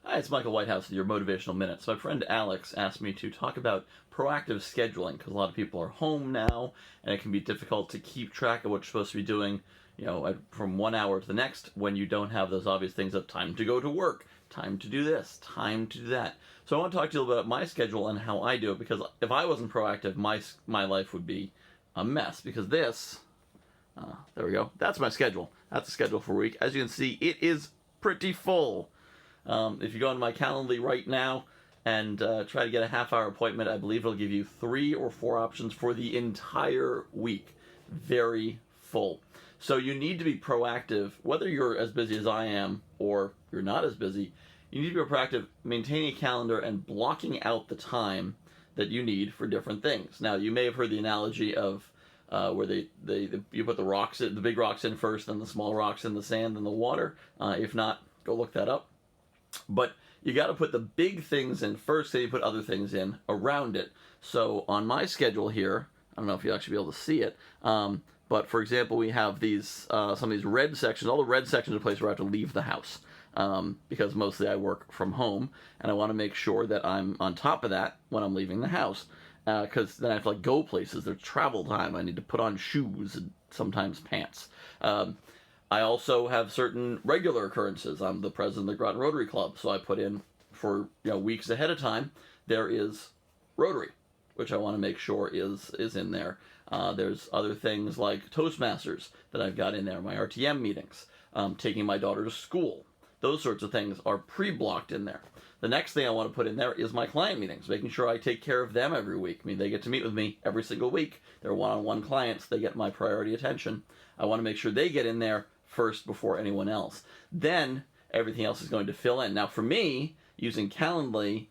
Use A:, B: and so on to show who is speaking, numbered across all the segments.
A: Hi, it's Michael Whitehouse with your Motivational Minute. So my friend Alex asked me to talk about proactive scheduling because a lot of people are home now and it can be difficult to keep track of what you're supposed to be doing, from 1 hour to the next when you don't have those obvious things of time to go to work, time to do this, time to do that. So I want to talk to you a little bit about my schedule and how I do it, because if I wasn't proactive, my life would be a mess, because there we go, that's my schedule. That's the schedule for a week. As you can see, it is pretty full. If you go on my Calendly right now and try to get a half-hour appointment, I believe it'll give you 3 or 4 options for the entire week. Very full. So you need to be proactive, whether you're as busy as I am or you're not as busy. You need to be proactive, maintaining a calendar and blocking out the time that you need for different things. Now, you may have heard the analogy of where you put the big rocks in first, then the small rocks in the sand, then the water. If not, go look that up. But you got to put the big things in first, then you put other things in around it. So on my schedule here, I don't know if you'll actually be able to see it, but for example, we have some of these red sections. All the red sections are places where I have to leave the house, because mostly I work from home, and I want to make sure that I'm on top of that when I'm leaving the house, because then I have to go places. There's travel time. I need to put on shoes and sometimes pants. I also have certain regular occurrences. I'm the president of the Groton Rotary Club, so I put in for weeks ahead of time. There is Rotary, which I want to make sure is in there. There's other things like Toastmasters that I've got in there, my RTM meetings, taking my daughter to school. Those sorts of things are pre-blocked in there. The next thing I want to put in there is my client meetings, making sure I take care of them every week. I mean, they get to meet with me every single week. They're one-on-one clients. They get my priority attention. I want to make sure they get in there first before anyone else. Then everything else is going to fill in. Now, for me, using Calendly,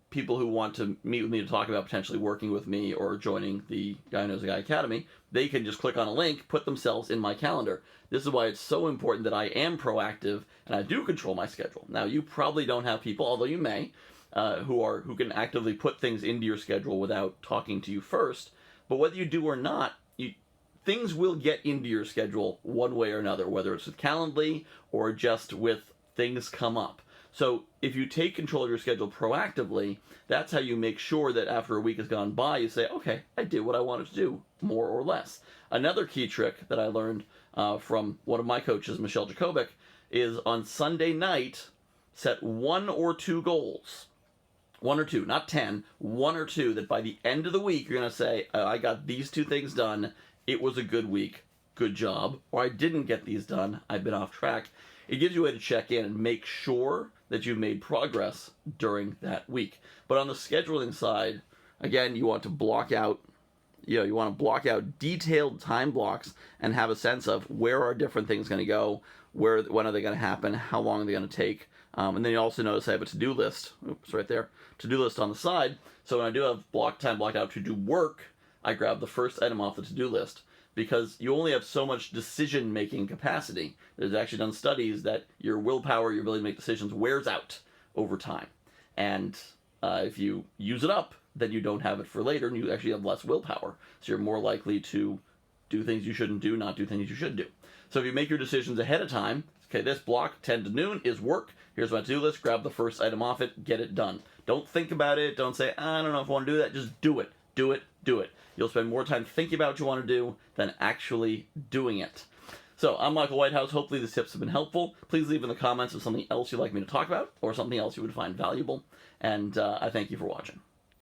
A: people who want to meet with me to talk about potentially working with me or joining the Guy Who Knows a Guy Academy, they can just click on a link, put themselves in my calendar. This is why it's so important that I am proactive and I do control my schedule. Now, you probably don't have people, although you may, who can actively put things into your schedule without talking to you first. But whether you do or not, things will get into your schedule one way or another, whether it's with Calendly or just with things come up. So if you take control of your schedule proactively, that's how you make sure that after a week has gone by, you say, okay, I did what I wanted to do, more or less. Another key trick that I learned from one of my coaches, Michelle Jacobic, is on Sunday night, set 1 or 2 goals. 1 or 2, not 10, 1 or 2, that by the end of the week, you're going to say, I got these 2 things done. It was a good week, good job, or I didn't get these done, I've been off track. It gives you a way to check in and make sure that you've made progress during that week. But on the scheduling side, again, you want to block out, detailed time blocks and have a sense of where are different things going to go, when are they going to happen, how long are they going to take. And then you also notice I have a to-do list. Oops, right there. To-do list on the side. So when I do have time blocked out to do work, I grab the first item off the to-do list, because you only have so much decision-making capacity. There's actually done studies that your willpower, your ability to make decisions, wears out over time. And if you use it up, then you don't have it for later, and you actually have less willpower. So you're more likely to do things you shouldn't do, not do things you should do. So if you make your decisions ahead of time, okay, this block, 10 to noon, is work. Here's my to-do list. Grab the first item off it. Get it done. Don't think about it. Don't say, I don't know if I want to do that. Just do it. Do it. Do it. You'll spend more time thinking about what you want to do than actually doing it. So I'm Michael Whitehouse. Hopefully these tips have been helpful. Please leave in the comments if something else you'd like me to talk about or something else you would find valuable. And I thank you for watching.